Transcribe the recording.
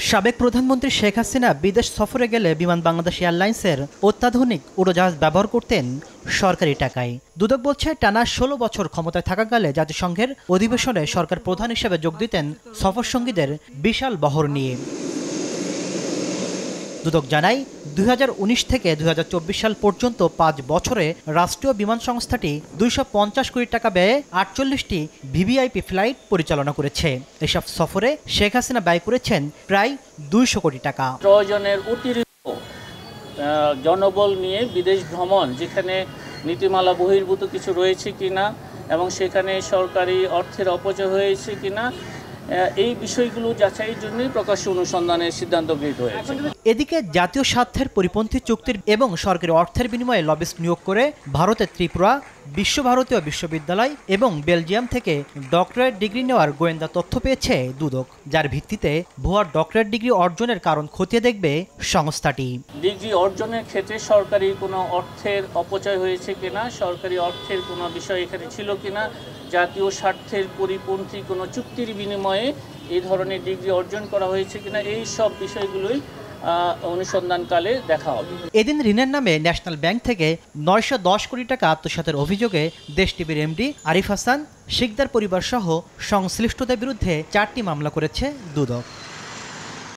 সাবেক প্রধানমন্ত্রী শেখ হাসিনা বিদেশ সফরে গেলে বিমান বাংলাদেশ এয়ারলাইন্সের অত্যাধুনিক উড়োজাহাজ ব্যবহার করতেন সরকারি টাকায়। দুদক বলছে, টানা ১৬ বছর ক্ষমতায় থাকাকালে জাতিসংঘের অধিবেশনে সরকার প্রধান হিসেবে যোগ দিতেন সফরসঙ্গীদের বিশাল বহর নিয়ে। দুদক জানায়, ২০১৯ থেকে ২০২৪ সাল পর্যন্ত ৫ বছরে রাষ্ট্রীয় বিমান সংস্থাটি ২৫০ কোটি টাকা ব্যয়ে ৪৮টি ভিভিআইপি ফ্লাইট পরিচালনা করেছে। এসব সফরে শেখ হাসিনা ব্যয় করেছেন প্রায় ২০০ কোটি টাকা। প্রয়োজনের অতিরিক্ত জনবল নিয়ে বিদেশ ভ্রমণ, যেখানে নীতিমালা বহির্ভূত কিছু রয়েছে কিনা এবং সেখানে সরকারি অর্থের অপচয় হয়েছে কিনা, এই বিষয়গুলো যাচাইয়ের জন্যই প্রকাশ্য অনুসন্ধানের সিদ্ধান্ত গৃহীত হয়েছে। এদিকে জাতীয় স্বার্থের পরিপন্থী চুক্তির এবং সরকারি অর্থের বিনিময়ে লবিস্ট নিয়োগ করে ভারতের ত্রিপুরা, বিশ্বভারতীয় বিশ্ববিদ্যালয় এবং বেলজিয়াম থেকে ডক্টরেট ডিগ্রি নেওয়ার গোয়েন্দা তথ্য পেয়েছে দুদক, যার ভিত্তিতে ভুয়া ডক্টরেট ডিগ্রি অর্জনের কারণ খতিয়ে দেখবে সংস্থাটি। ডিগ্রি অর্জনের ক্ষেত্রে সরকারি কোনো অর্থের অপচয় হয়েছে কিনা, সরকারি অর্থের কোনো বিষয় এখানে ছিল কিনা, জাতীয় স্বার্থের পরিপন্থী কোনো চুক্তির বিনিময়ে এই ধরনের ডিগ্রি অর্জন করা হয়েছে কিনা, এই সব বিষয়গুলোই অনুসন্ধানকালে দেখা হবে। এদিন ঋণের নামে ন্যাশনাল ব্যাংক থেকে ৯১০ কোটি টাকা আত্মসাতের অভিযোগে দেশ টিভির এমডি আরিফ হাসান, শিকদার পরিবার সহ সংশ্লিষ্টদের বিরুদ্ধে ৪টি মামলা করেছে দুদক।